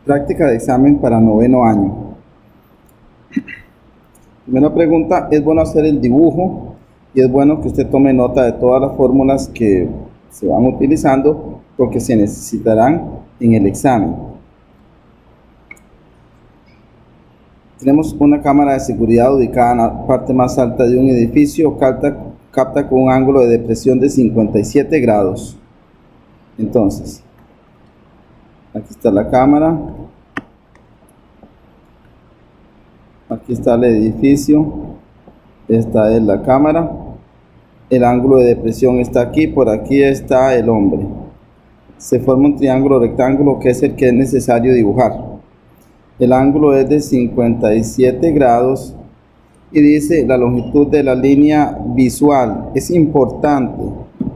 Práctica de examen para noveno año. Primera pregunta, es bueno hacer el dibujo y es bueno que usted tome nota de todas las fórmulas que se van utilizando porque se necesitarán en el examen. Tenemos una cámara de seguridad ubicada en la parte más alta de un edificio, capta con un ángulo de depresión de 57 grados. Entonces, aquí está la cámara. Aquí está el edificio, esta es la cámara, el ángulo de depresión está aquí, por aquí está el hombre. Se forma un triángulo rectángulo que es el que es necesario dibujar. El ángulo es de 57 grados y dice la longitud de la línea visual. Es importante,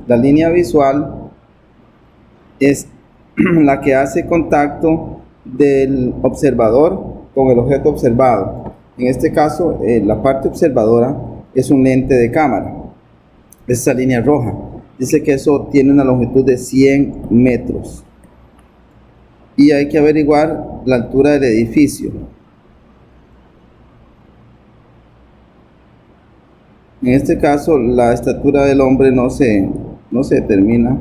la línea visual es la que hace contacto del observador con el objeto observado. En este caso, la parte observadora es un lente de cámara. Esa línea roja. Dice que eso tiene una longitud de 100 metros. Y hay que averiguar la altura del edificio. En este caso, la estatura del hombre no se determina.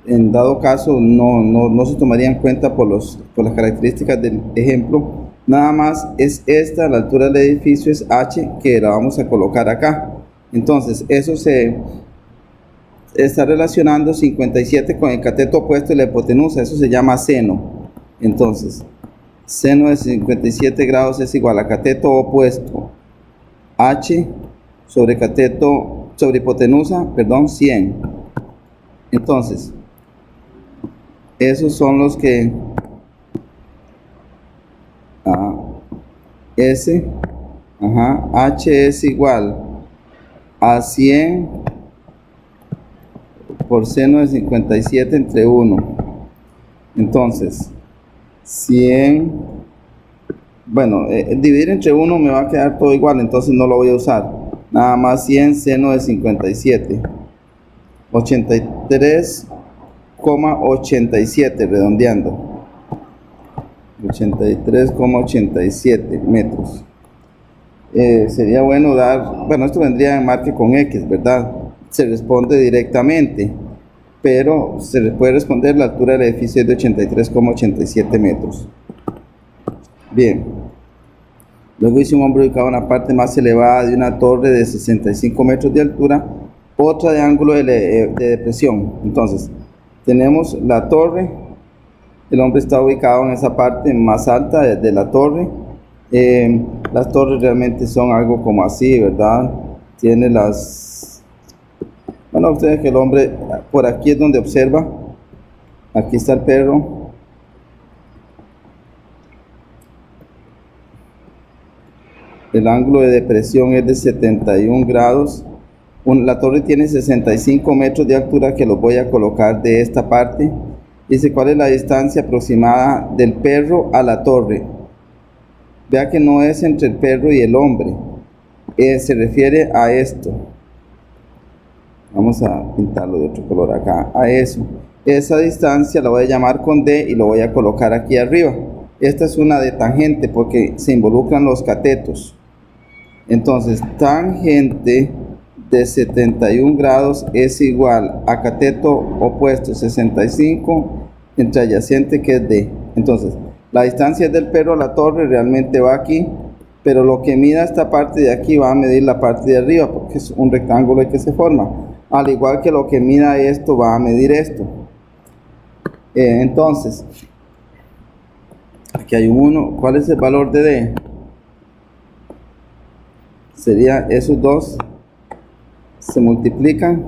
En dado caso, no se tomaría en cuenta por las características del ejemplo. Nada más es esta, la altura del edificio es h, que la vamos a colocar acá. Entonces, eso se está relacionando 57 con el cateto opuesto y la hipotenusa, eso se llama seno. Entonces, seno de 57 grados es igual a cateto opuesto, h sobre hipotenusa, 100. Entonces, esos son los que h es igual a 100 por seno de 57 entre 1. Entonces, 100, bueno, dividir entre 1 me va a quedar todo igual, entonces no lo voy a usar. Nada más 100 seno de 57. 83,87 redondeando. 83,87 metros. Sería bueno esto vendría en marque con X, ¿verdad? Se responde directamente, pero se le puede responder la altura del edificio es de 83,87 metros. Bien. Luego dice un hombre ubicado en la parte más elevada de una torre de 65 metros de altura, otra de ángulo de depresión. Entonces, tenemos la torre. El hombre está ubicado en esa parte más alta de la torre. Las torres realmente son algo como así, ¿verdad? Tiene ustedes que el hombre, por aquí es donde observa. Aquí está el perro. El ángulo de depresión es de 71 grados. La torre tiene 65 metros de altura que los voy a colocar de esta parte. Dice, ¿cuál es la distancia aproximada del perro a la torre? Vea que no es entre el perro y el hombre. Se refiere a esto. Vamos a pintarlo de otro color acá. A eso. Esa distancia la voy a llamar con D y lo voy a colocar aquí arriba. Esta es una de tangente porque se involucran los catetos. Entonces, tangente de 71 grados es igual a cateto opuesto 65 entre adyacente que es D. Entonces, la distancia del perro a la torre realmente va aquí, pero lo que mida esta parte de aquí va a medir la parte de arriba porque es un rectángulo que se forma. Al igual que lo que mida esto va a medir esto. Entonces, aquí hay un 1. ¿Cuál es el valor de D? Sería esos dos. Se multiplican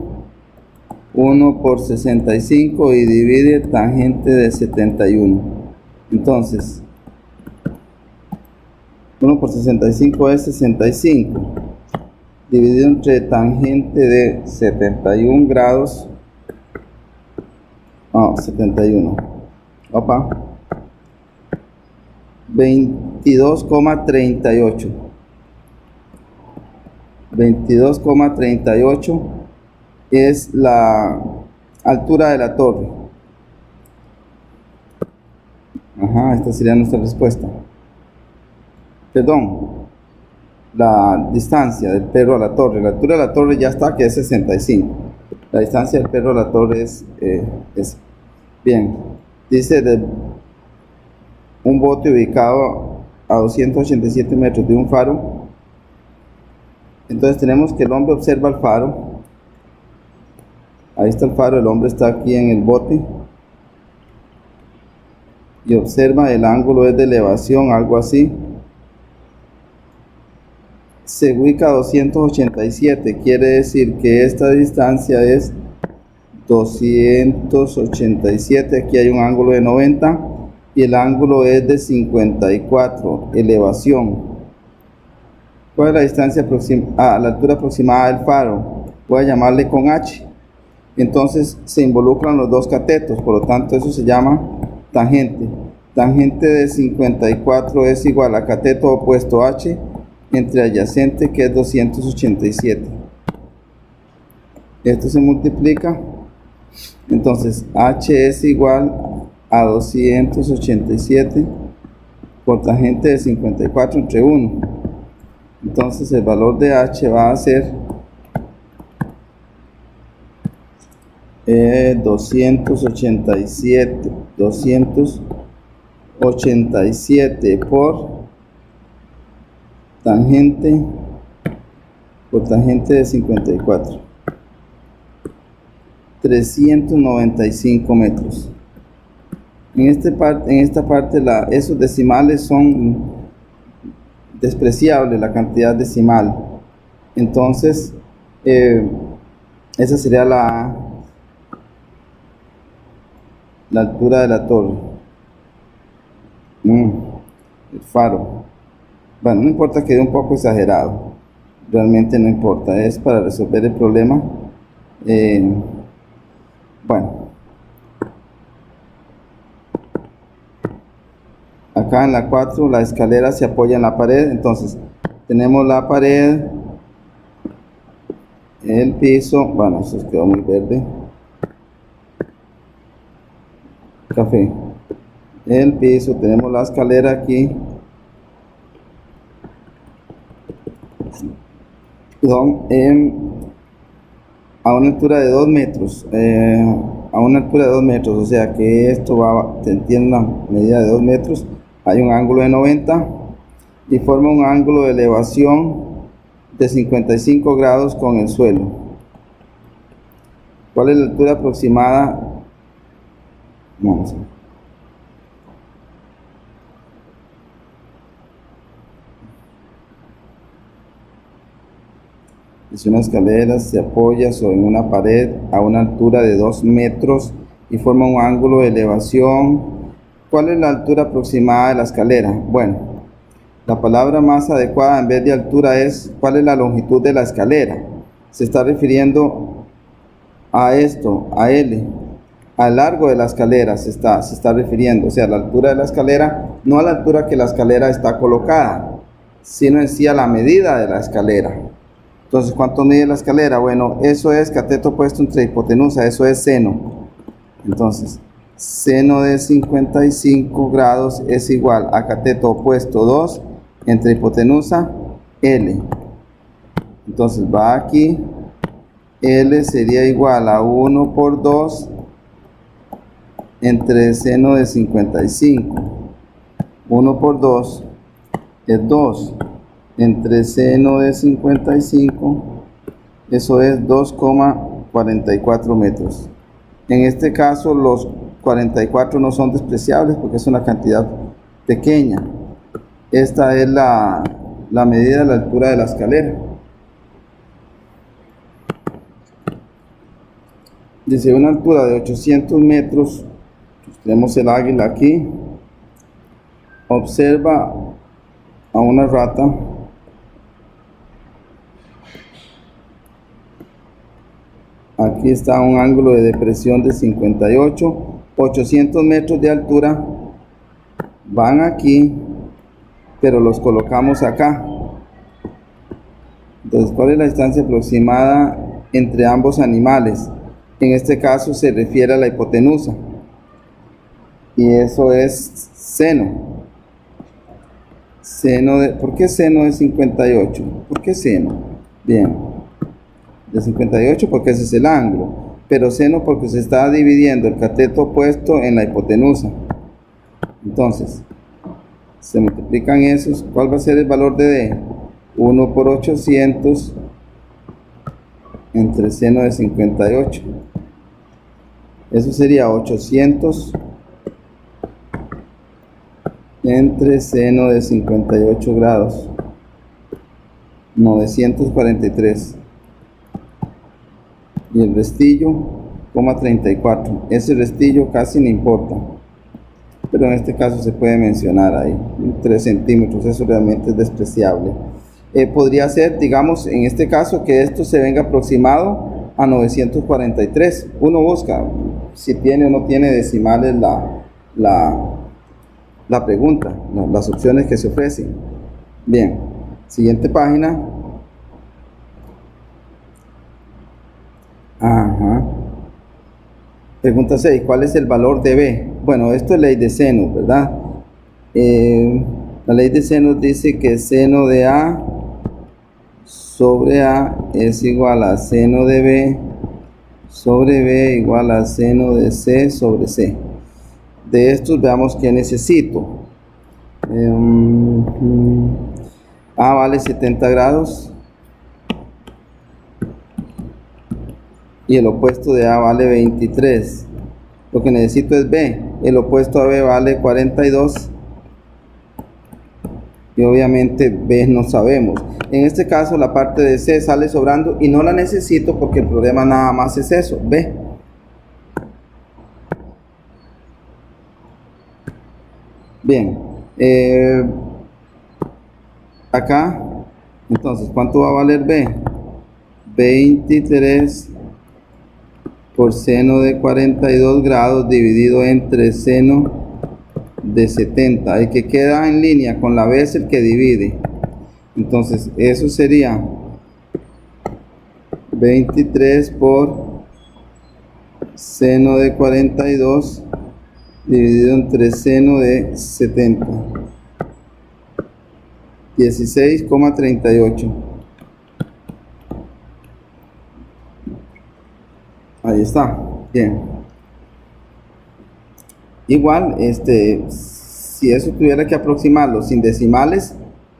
1 por 65 y divide tangente de 71. Entonces 1 por 65 es 65 dividido entre tangente de 71 grados 71 22,38 22,38 es la altura de la torre. Ajá, esta sería nuestra respuesta. Perdón, la distancia del perro a la torre. La altura de la torre ya está, que es 65. La distancia del perro a la torre es bien. Dice un bote ubicado a 287 metros de un faro. Entonces tenemos que el hombre observa el faro. Ahí está el faro, el hombre está aquí en el bote. Y observa, el ángulo es de elevación, algo así. Se ubica a 287, quiere decir que esta distancia es 287. Aquí hay un ángulo de 90 y el ángulo es de 54, elevación. ¿Cuál es la distancia la altura aproximada del faro? Voy a llamarle con H. Entonces se involucran los dos catetos, por lo tanto eso se llama tangente. Tangente de 54 es igual a cateto opuesto H entre adyacente, que es 287. Esto se multiplica, entonces H es igual a 287 por tangente de 54 entre 1. Entonces el valor de H va a ser 287 por tangente de 54, 395 metros. En esta parte esos decimales son despreciables, la cantidad decimal. Entonces esa sería la altura de la torre. El faro. Bueno, no importa que quede un poco exagerado, realmente no importa, es para resolver el problema. Bueno, acá en la 4 la escalera se apoya en la pared, entonces tenemos la pared, el piso, bueno, eso quedó muy verde, café, el piso, tenemos la escalera aquí, a una altura de 2 metros, o sea que esto tiene una medida de 2 metros, hay un ángulo de 90 y forma un ángulo de elevación de 55 grados con el suelo. ¿Cuál es la altura aproximada? Vamos a ver. Es una escalera, se apoya sobre una pared a una altura de 2 metros y forma un ángulo de elevación. ¿Cuál es la altura aproximada de la escalera? Bueno, la palabra más adecuada en vez de altura es ¿cuál es la longitud de la escalera? Se está refiriendo a esto, a L, al largo de la escalera se está refiriendo, o sea, la altura de la escalera, no a la altura que la escalera está colocada, sino en sí a la medida de la escalera. Entonces, ¿cuánto mide la escalera? Bueno, eso es cateto opuesto entre hipotenusa, eso es seno. Entonces, seno de 55 grados es igual a cateto opuesto 2 entre hipotenusa L. Entonces, va aquí, L sería igual a 1 por 2 entre seno de 55. 1 por 2 es 2. Entre seno de 55, eso es 2,44 metros. En este caso los 44 no son despreciables porque es una cantidad pequeña. Esta es la medida de la altura de la escalera. Dice una altura de 800 metros, tenemos el águila aquí, observa a una rata aquí está un ángulo de depresión de 58, 800 metros de altura, van aquí, pero los colocamos acá. Entonces, ¿cuál es la distancia aproximada entre ambos animales? En este caso se refiere a la hipotenusa. y eso es seno. ¿Por qué seno de 58? ¿Por qué seno? Bien, de 58 porque ese es el ángulo, pero seno porque se está dividiendo el cateto opuesto en la hipotenusa. Entonces, se multiplican esos. ¿Cuál va a ser el valor de D? 1 por 800 entre seno de 58. Eso sería 800 entre seno de 58 grados. 943. Y el restillo, 34. Ese restillo casi no importa, pero en este caso se puede mencionar ahí, 3 centímetros, eso realmente es despreciable. Podría ser, digamos, en este caso, que esto se venga aproximado a 943. Uno busca si tiene o no tiene decimales la pregunta, las opciones que se ofrecen. Bien, siguiente página. Pregunta 6. ¿Cuál es el valor de B? Bueno, esto es ley de seno, ¿verdad? La ley de seno dice que seno de A sobre A es igual a seno de B sobre B igual a seno de C sobre C. De estos veamos qué necesito. A vale 70 grados y el opuesto de A vale 23. Lo que necesito es B. El opuesto a B vale 42 y obviamente B no sabemos. En este caso la parte de C sale sobrando y no la necesito porque el problema nada más es eso, B. Bien, acá, entonces, ¿cuánto va a valer B? 23 por seno de 42 grados dividido entre seno de 70. El que queda en línea con la B es el que divide. Entonces, eso sería 23 por seno de 42 dividido entre seno de 70. 16,38. Ahí está. Bien. Igual, si eso tuviera que aproximarlo sin decimales,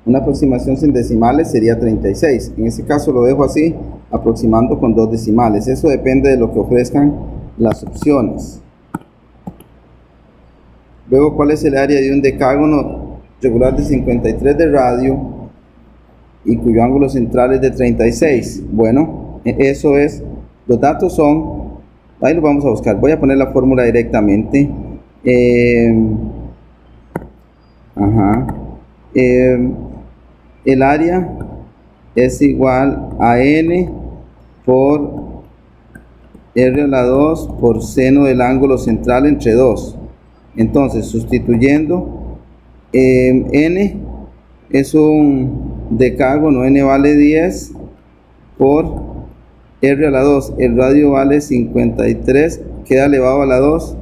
una aproximación sin decimales sería 36. En este caso lo dejo así, aproximando con 2 decimales. Eso depende de lo que ofrezcan las opciones. Luego, ¿cuál es el área de un decágono regular de 53 de radio y cuyo ángulo central es de 36? Bueno, eso es, los datos son, ahí lo vamos a buscar. Voy a poner la fórmula directamente. El área es igual a n por r a la 2 por seno del ángulo central entre 2. Entonces, sustituyendo, n es un decágono, n vale 10 por r a la 2, el radio vale 53, queda elevado a la 2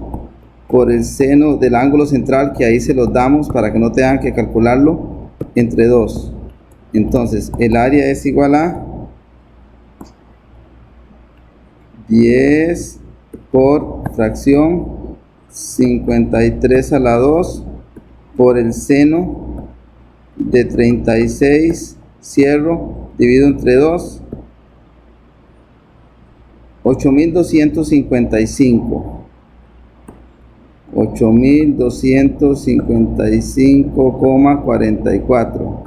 por el seno del ángulo central, que ahí se los damos para que no tengan que calcularlo, entre 2. Entonces, el área es igual a 10 por fracción 53 a la 2 por el seno de 36, cierro, dividido entre 2, 8.255. 8.255,44.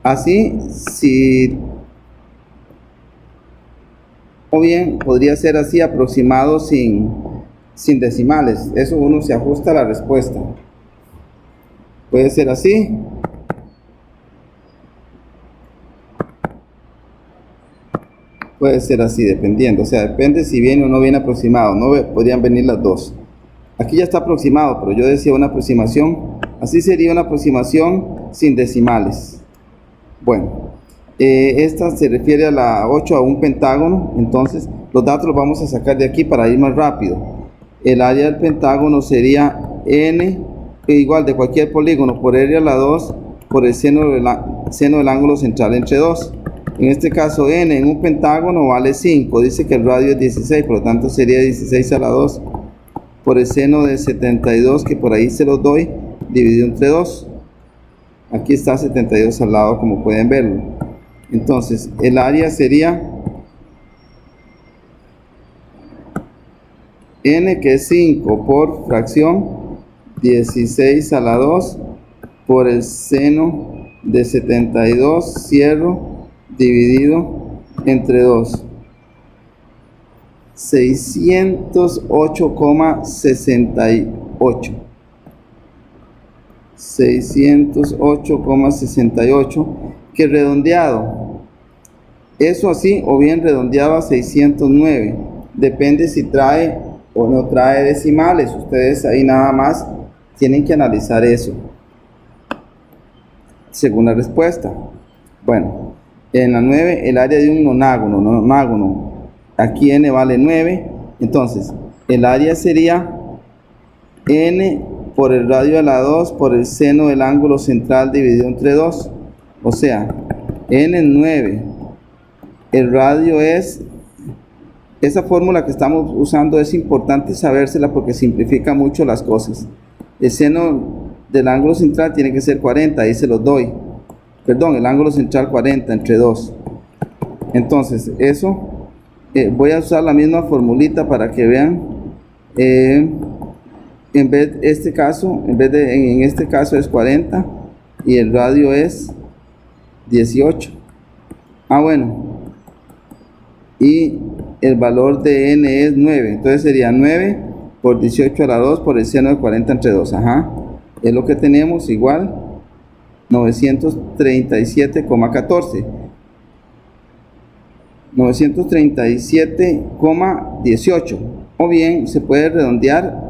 Así, o bien podría ser así, aproximado sin decimales. Eso uno se ajusta a la respuesta. Puede ser así. Puede ser así, dependiendo. O sea, depende si viene o no viene aproximado. No podrían venir las dos. Aquí ya está aproximado, pero yo decía una aproximación. Así sería una aproximación sin decimales. Bueno, esta se refiere a la 8, a un pentágono. Entonces, los datos los vamos a sacar de aquí para ir más rápido. el área del pentágono sería n, igual de cualquier polígono, por r a la 2 por el seno del ángulo central entre 2. En este caso n en un pentágono vale 5, dice que el radio es 16, por lo tanto sería 16 a la 2 por el seno de 72, que por ahí se los doy, dividido entre 2. Aquí está 72 al lado, como pueden verlo. Entonces el área sería n, que es 5 por fracción 16 a la 2 por el seno de 72, cierro, dividido entre 2. 608,68. 608,68, que redondeado, eso así, o bien redondeado a 609, depende si trae o no trae decimales. Ustedes ahí nada más tienen que analizar eso según la respuesta. Bueno, en la 9, el área de un nonágono, aquí n vale 9, entonces el área sería n por el radio a la 2 por el seno del ángulo central dividido entre 2, o sea, n es 9, el radio es, esa fórmula que estamos usando es importante sabérsela porque simplifica mucho las cosas. El seno del ángulo central tiene que ser 40, ahí se los doy, perdón, el ángulo central 40 entre 2. Entonces eso, voy a usar la misma formulita para que vean. En vez de este caso, en este caso es 40 y el radio es 18. Bueno, y el valor de n es 9, entonces sería 9 por 18 a la 2 por el seno de 40 entre 2. Es lo que tenemos, igual 937,14, 937,18, o bien se puede redondear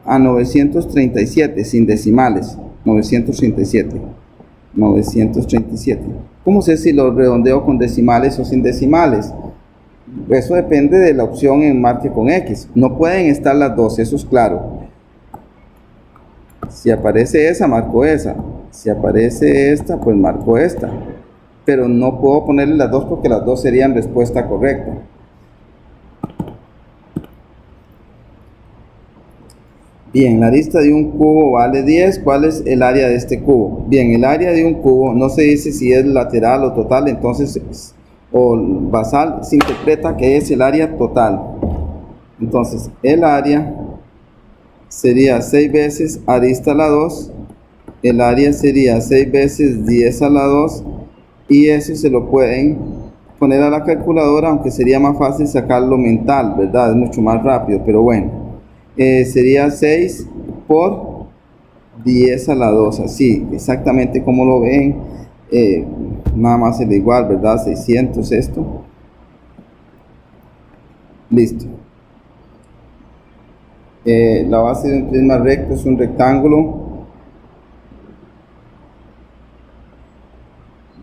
a 937 sin decimales. 937. ¿Cómo sé si lo redondeo con decimales o sin decimales? Eso depende de la opción en marque con X. No pueden estar las dos, eso es claro. Si aparece esa, marco esa. Si aparece esta, pues marco esta. Pero no puedo ponerle las dos porque las dos serían respuesta correcta. Bien, la arista de un cubo vale 10. ¿Cuál es el área de este cubo? Bien, el área de un cubo no se dice si es lateral o total, entonces, o basal, se interpreta que es el área total. Entonces, el área sería 6 veces arista a la 2. El área sería 6 veces 10 a la 2. Y eso se lo pueden poner a la calculadora, aunque sería más fácil sacarlo mental, ¿verdad? Es mucho más rápido, pero bueno. Sería 6 por 10 a la 2, así, exactamente como lo ven, nada más es igual, ¿verdad? 600 esto. Listo. La base de un prisma recto es un rectángulo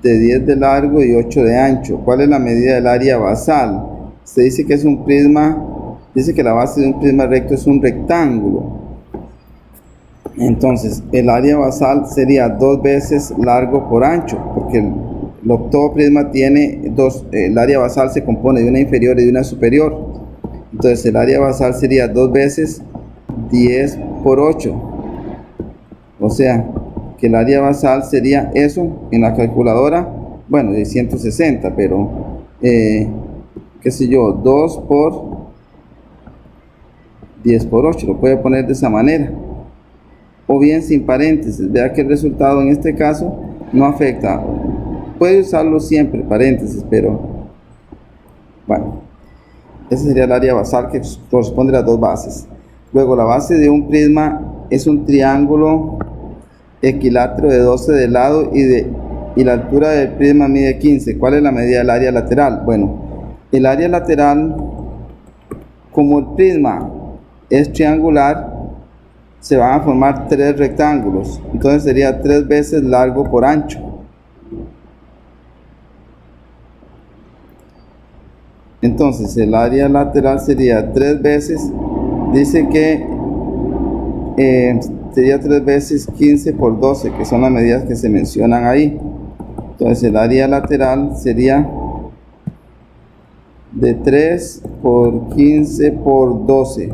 de 10 de largo y 8 de ancho. ¿Cuál es la medida del área basal? Se dice que es un prisma. Dice que la base de un prisma recto es un rectángulo. Entonces, el área basal sería 2 veces largo por ancho, porque todo prisma tiene dos. El área basal se compone de una inferior y de una superior. Entonces, el área basal sería 2 veces 10 por 8. O sea, que el área basal sería eso en la calculadora, bueno, de 160, pero, qué sé yo, 2 por 10 por 8, lo puede poner de esa manera, o bien sin paréntesis. Vea que el resultado en este caso no afecta, puede usarlo siempre paréntesis, pero bueno, ese sería el área basal que corresponde a las dos bases. Luego, la base de un prisma es un triángulo equilátero de 12 de lado y la altura del prisma mide 15. ¿Cuál es la medida del área lateral? Bueno, el área lateral, como el prisma es triangular, se van a formar 3 rectángulos, entonces sería 3 veces largo por ancho. Entonces el área lateral sería 3 veces Dice que sería 3 veces 15 por 12, que son las medidas que se mencionan ahí. Entonces el área lateral sería de 3 por 15 por 12,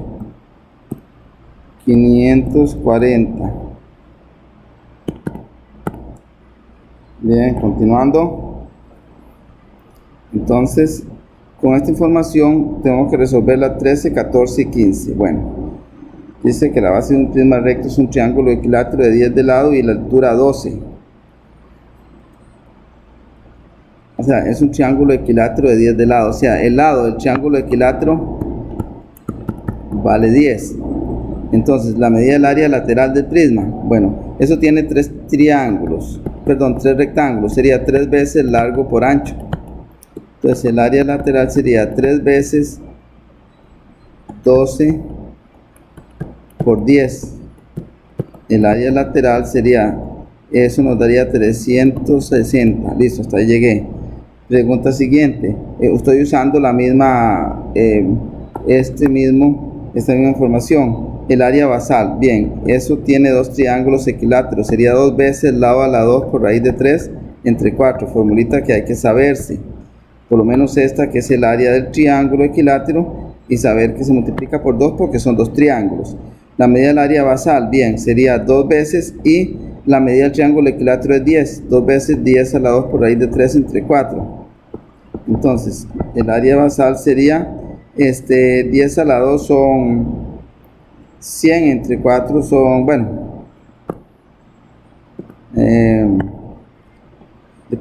540. Bien, continuando. Entonces, con esta información tengo que resolver la 13, 14 y 15. Bueno, dice que la base de un prisma recto es un triángulo equilátero de 10 de lado y la altura 12. O sea, es un triángulo equilátero de 10 de lado. O sea, el lado del triángulo equilátero vale 10. Entonces, la medida del área lateral del prisma. Bueno, eso tiene tres rectángulos. Sería 3 veces largo por ancho. Entonces, el área lateral sería 3 veces 12 por 10. El área lateral sería, eso nos daría 360. Listo, hasta ahí llegué. Pregunta siguiente. Estoy usando la misma, esta misma información. El área basal. Bien, eso tiene dos triángulos equiláteros. Sería 2 veces lado a la 2 por raíz de 3 entre 4. Formulita que hay que saberse. Por lo menos esta que es el área del triángulo equilátero y saber que se multiplica por 2 porque son dos triángulos. La medida del área basal, bien, sería 2 veces y la medida del triángulo equilátero es 10. 2 veces 10 a la 2 por raíz de 3 entre 4. Entonces, el área basal sería 10 a la 2 son 100 entre 4 son, bueno, le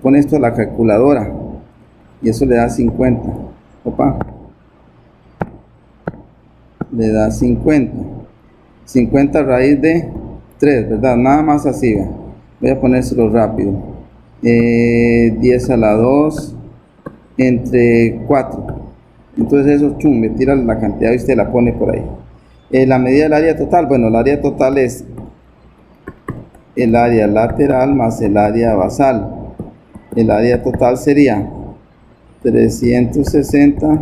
pone esto a la calculadora y eso le da 50. Opa, le da 50 raíz de 3, ¿verdad? Nada más así, ¿ve? Voy a ponérselo rápido. 10 a la 2 entre 4. Entonces eso, chum, le tira la cantidad y usted la pone por ahí. La medida del área total, bueno, el área total es el área lateral más el área basal. El área total sería 360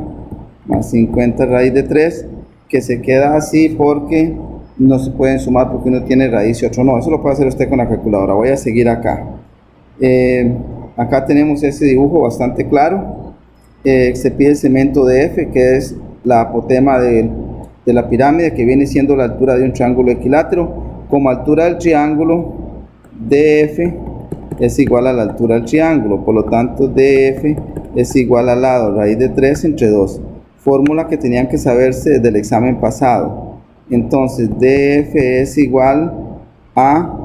más 50 raíz de 3, que se queda así porque no se pueden sumar porque uno tiene raíz y otro no. Eso lo puede hacer usted con la calculadora. Voy a seguir acá. Acá tenemos ese dibujo bastante claro. Se pide el segmento de F, que es la apotema de la pirámide, que viene siendo la altura de un triángulo equilátero. Como altura del triángulo, DF es igual a la altura del triángulo, por lo tanto DF es igual al lado raíz de 3 entre 2. Fórmula que tenían que saberse desde el examen pasado. Entonces DF es igual a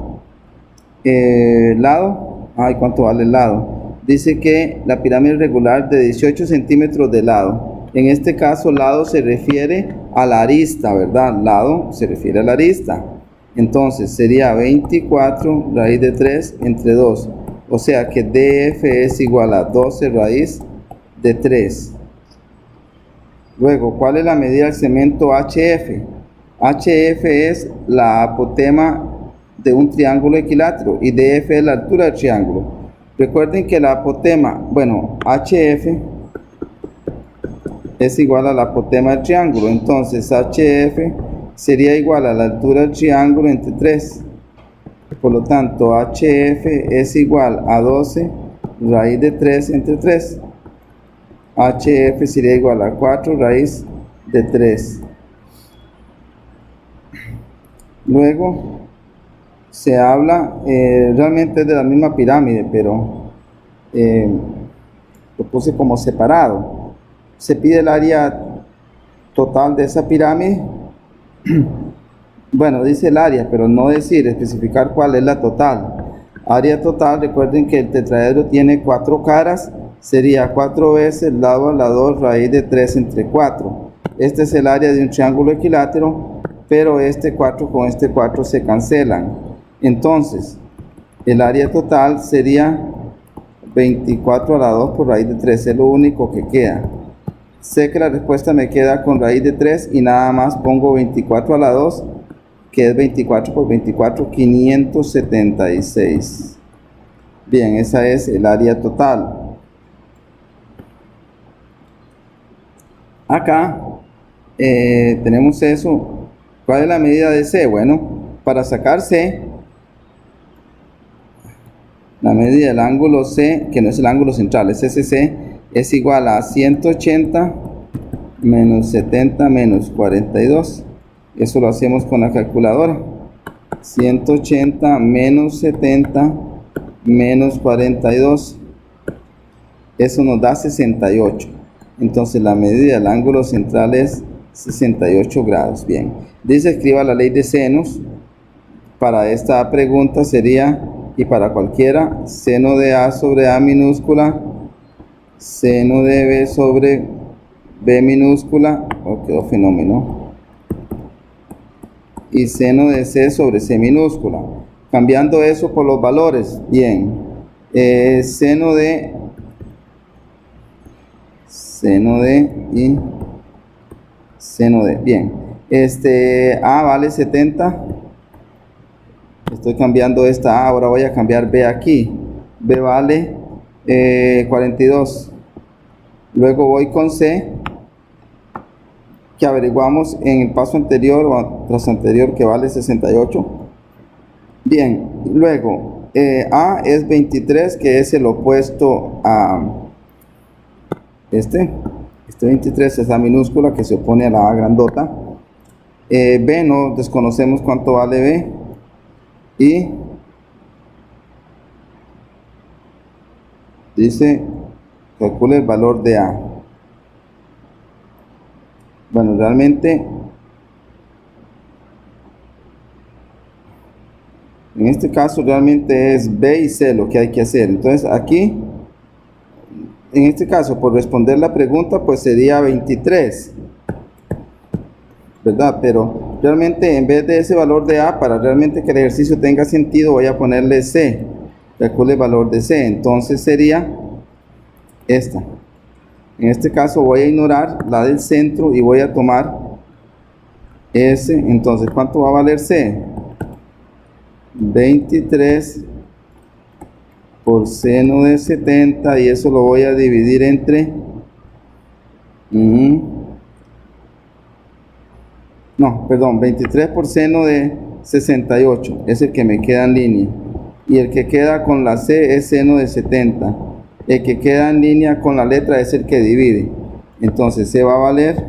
lado. Ay, ¿cuánto vale el lado? Dice que la pirámide regular de 18 centímetros de lado. En este caso, lado se refiere a la arista, ¿verdad? Lado se refiere a la arista. Entonces, sería 24 raíz de 3 entre 2. O sea que DF es igual a 12 raíz de 3. Luego, ¿cuál es la medida del segmento HF? HF es la apotema de un triángulo equilátero y DF es la altura del triángulo. Recuerden que la apotema, bueno, HF es igual a la apotema del triángulo. Entonces, HF sería igual a la altura del triángulo entre 3. Por lo tanto, HF es igual a 12 raíz de 3 entre 3. HF sería igual a 4 raíz de 3. Luego se habla, realmente es de la misma pirámide, pero lo puse como separado. Se pide el área total de esa pirámide. Bueno, dice el área, pero no especificar cuál es la total. Área total, recuerden que el tetraedro tiene 4 caras, sería 4 veces lado a la 2 raíz de 3 entre 4. Este es el área de un triángulo equilátero, pero este 4 con este 4 se cancelan. Entonces, el área total sería 24 a la 2 por raíz de 3, es lo único que queda. Sé que la respuesta me queda con raíz de 3 y nada más pongo 24 a la 2, que es 24 por 24, 576. Bien, esa es el área total. Acá tenemos eso ¿Cuál es la medida de C? Bueno, para sacar C, la medida del ángulo C, que no es el ángulo central, es SC, es igual a 180 menos 70 menos 42. Eso lo hacemos con la calculadora. 180 menos 70 menos 42. Eso nos da 68. Entonces la medida del ángulo central es 68 grados. Bien. Dice escriba la ley de senos. Para esta pregunta sería, y para cualquiera, seno de A sobre A minúscula, seno de B sobre B minúscula, o quedó fenómeno, y seno de C sobre C minúscula. Cambiando eso por los valores, bien, seno de y seno de, bien, A vale 70, estoy cambiando esta A, ahora voy a cambiar B aquí, B vale 42, luego voy con C, que averiguamos en el paso anterior o tras anterior, que vale 68. Bien, luego A es 23, que es el opuesto a este 23 es A minúscula, que se opone a la A grandota. B no desconocemos cuánto vale B, y dice calcule el valor de A. Bueno, realmente en este caso realmente es B y C lo que hay que hacer. Entonces aquí, en este caso, por responder la pregunta, pues sería 23, ¿verdad? Pero realmente en vez de ese valor de A, para realmente que el ejercicio tenga sentido, voy a ponerle C. Calcule el valor de C. Entonces sería esta. En este caso voy a ignorar la del centro y voy a tomar S. Entonces, ¿cuánto va a valer C? 23 por seno de 70, y eso lo voy a dividir entre no, perdón, 23 por seno de 68 es el que me queda en línea, y el que queda con la C es seno de 70. El que queda en línea con la letra es el que divide. Entonces C va a valer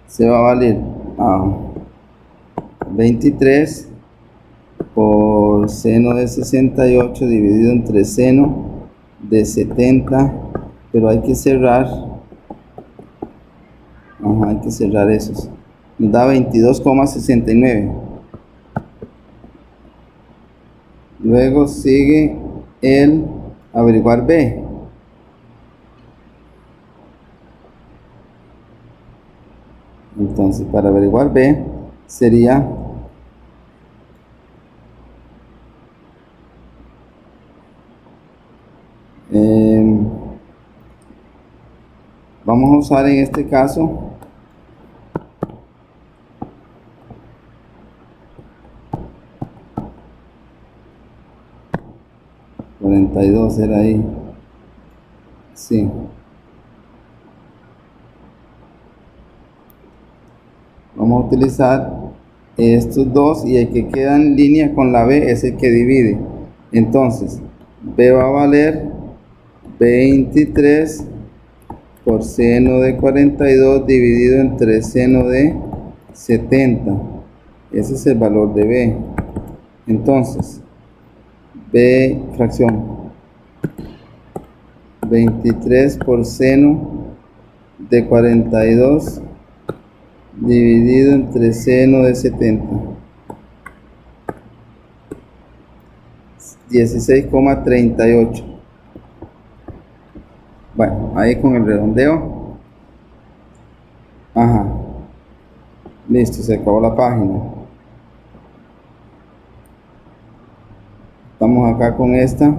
se va a valer 23 por seno de 68 dividido entre seno de 70, pero hay que cerrar, hay que cerrar esos, nos da 22,69. Luego sigue el averiguar B. Entonces, para averiguar B sería vamos a usar en este caso $42 era ahí, sí. Vamos a utilizar estos dos, y el que queda en línea con la B es el que divide. Entonces, B va a valer 23 por seno de 42 dividido entre seno de 70. Ese es el valor de B. Entonces, B fracción 23 por seno de 42 dividido entre seno de 70, 16,38. Bueno, ahí con el redondeo, listo, se acabó la página. Estamos acá con esta.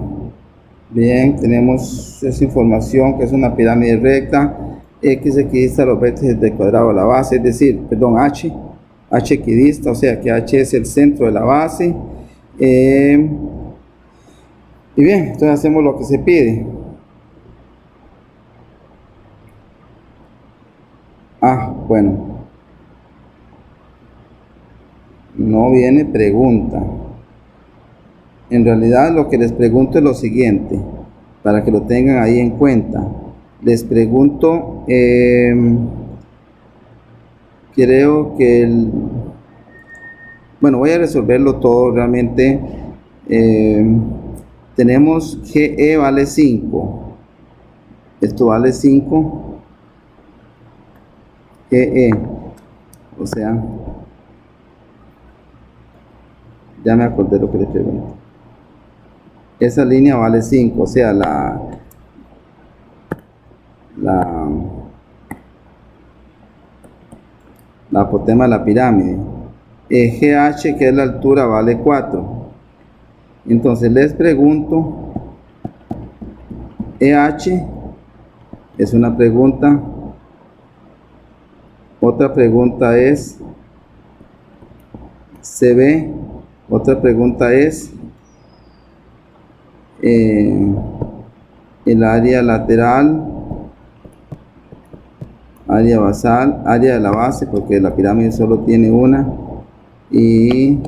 Bien, tenemos esa información que es una pirámide recta. X equidista a los vértices del cuadrado de la base, es decir, perdón, H equidista, o sea que H es el centro de la base. Y bien, entonces hacemos lo que se pide. Bueno. No viene pregunta. En realidad lo que les pregunto es lo siguiente, para que lo tengan ahí en cuenta. Les pregunto, creo que bueno, voy a resolverlo todo realmente. Tenemos GE vale 5. Esto vale 5. GE. O sea, ya me acordé lo que les pregunto. Esa línea vale 5, o sea, la apotema de la pirámide. GH, que es la altura, vale 4. Entonces les pregunto, EH es una pregunta. Otra pregunta es CB. Otra pregunta es el área lateral, área basal, área de la base, porque la pirámide solo tiene una, y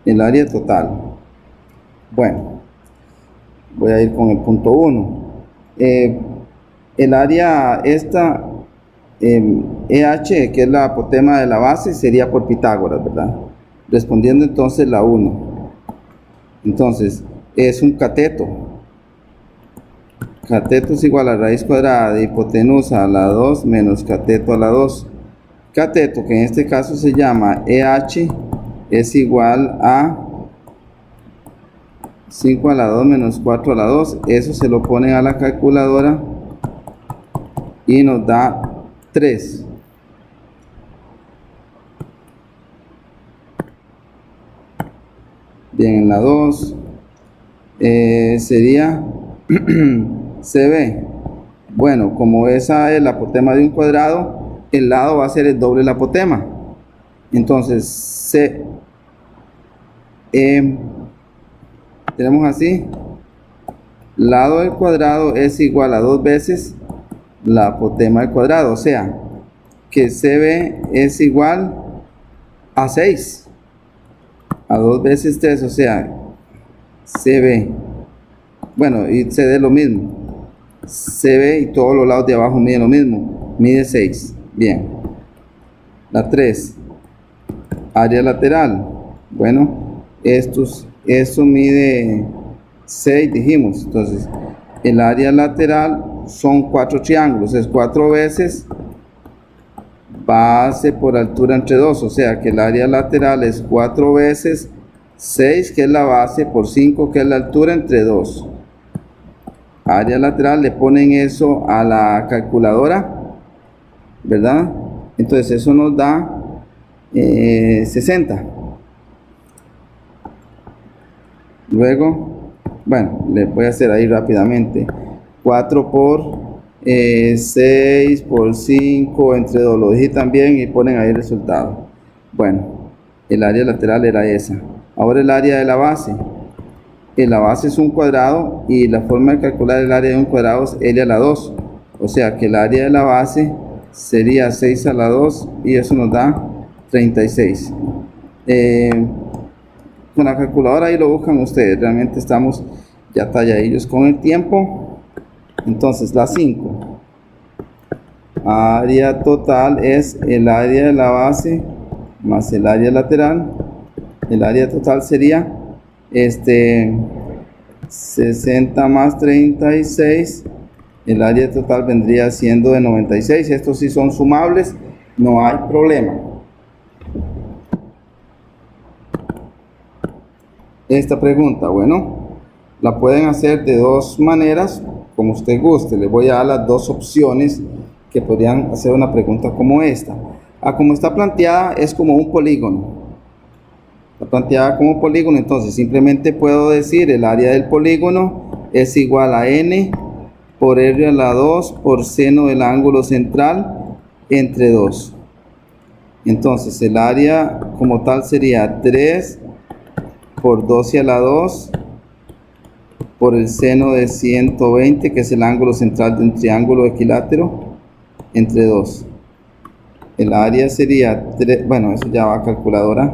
el área total. Bueno, voy a ir con el punto 1. El área esta, EH, que es la apotema de la base, sería por Pitágoras, ¿verdad? Respondiendo entonces la 1. Entonces, es un cateto. Cateto es igual a raíz cuadrada de hipotenusa a la 2 menos cateto a la 2. Cateto, que en este caso se llama EH, es igual a 5 a la 2 menos 4 a la 2. Eso se lo ponen a la calculadora y nos da 3. Bien, en la 2 sería CB. Bueno, como esa es la apotema de un cuadrado, el lado va a ser el doble de la apotema. Entonces, tenemos así, lado del cuadrado es igual a 2 veces la apotema del cuadrado, o sea, que CB es igual a 6, a 2 veces 3, o sea, CB, bueno, y CD lo mismo, CB y todos los lados de abajo miden lo mismo, mide 6, bien. La 3, área lateral, bueno, esto mide 6, dijimos, entonces, el área lateral son 4 triángulos, es 4 veces base por altura entre 2, o sea que el área lateral es 4 veces 6, que es la base, por 5, que es la altura, entre 2. Área lateral, le ponen eso a la calculadora, ¿verdad? Entonces eso nos da 60. Luego, bueno, le voy a hacer ahí rápidamente. 4 por 6 por 5 entre 2, lo dije también, y ponen ahí el resultado. Bueno, el área lateral era esa. Ahora el área de la base. La base es un cuadrado y la forma de calcular el área de un cuadrado es L a la 2. O sea que el área de la base sería 6 a la 2 y eso nos da 36. Con la calculadora ahí lo buscan ustedes, realmente estamos ya talladillos con el tiempo. Entonces la 5, área total es el área de la base más el área lateral. El área total sería 60 más 36. El área total vendría siendo de 96. Estos sí son sumables, no hay problema. Esta pregunta, bueno, la pueden hacer de dos maneras, como usted guste. Les voy a dar las dos opciones que podrían hacer una pregunta como esta. Como está planteada, es como un polígono. Está planteada como polígono, entonces simplemente puedo decir el área del polígono es igual a n por r a la 2 por seno del ángulo central entre 2. Entonces el área como tal sería 3 por 12 a la 2 por el seno de 120, que es el ángulo central de un triángulo equilátero, entre 2. El área sería 3, bueno, eso ya va a calculadora.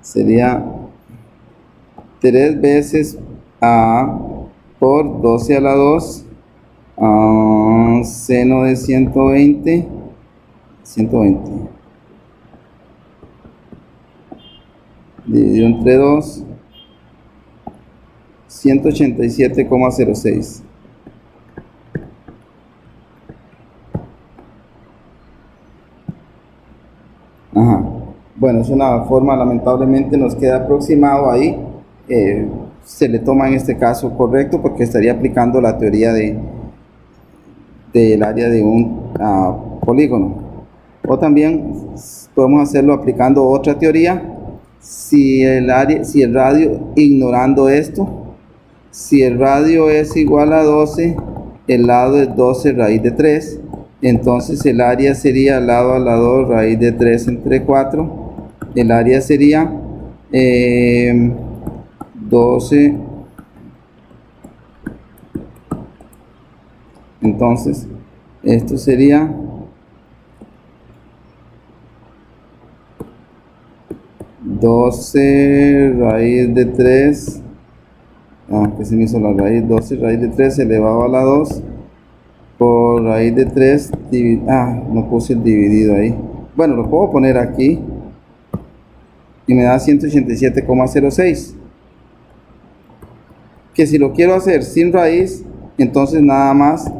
Sería 3 veces a por 12 a la 2 seno de 120 dividido entre 2, 187,06. Ajá. Bueno, es una forma, lamentablemente nos queda aproximado ahí. Se le toma en este caso correcto porque estaría aplicando la teoría del área de un polígono. O también podemos hacerlo aplicando otra teoría. Si el radio, ignorando esto, si el radio es igual a 12, el lado es 12 raíz de 3, entonces el área sería lado a lado raíz de 3 entre 4. El área sería 12. Entonces esto sería 12 raíz de 3, que se me hizo la raíz, 12 raíz de 3 elevado a la 2 por raíz de 3, no puse el dividido ahí. Bueno, lo puedo poner aquí y me da 187,06. Que si lo quiero hacer sin raíz, entonces nada más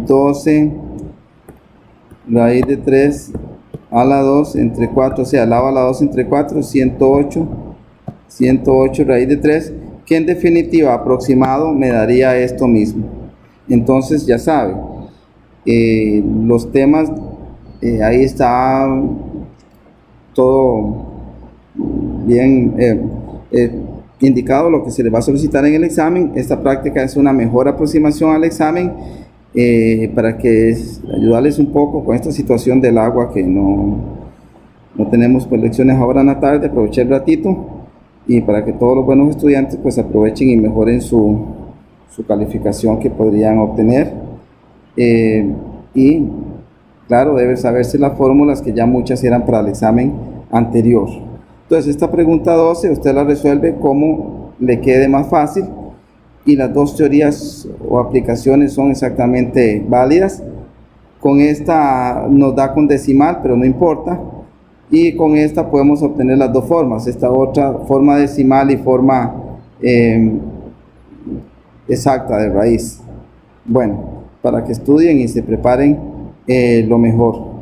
12 raíz de 3 a la 2 entre 4, o sea, lado a la 2 entre 4, 108 raíz de 3, que en definitiva aproximado me daría esto mismo. Entonces ya sabe, los temas, ahí está todo bien indicado lo que se le va a solicitar en el examen. Esta práctica es una mejor aproximación al examen para que ayudarles un poco con esta situación del agua, que no tenemos pues lecciones ahora en la tarde. Aproveché el ratito y para que todos los buenos estudiantes pues aprovechen y mejoren su calificación que podrían obtener. Y claro, debe saberse las fórmulas que ya muchas eran para el examen anterior. Entonces esta pregunta 12 usted la resuelve como le quede más fácil, y las dos teorías o aplicaciones son exactamente válidas. Con esta nos da con decimal, pero no importa, y con esta podemos obtener las dos formas, esta otra forma decimal y forma exacta de raíz. Bueno, para que estudien y se preparen lo mejor.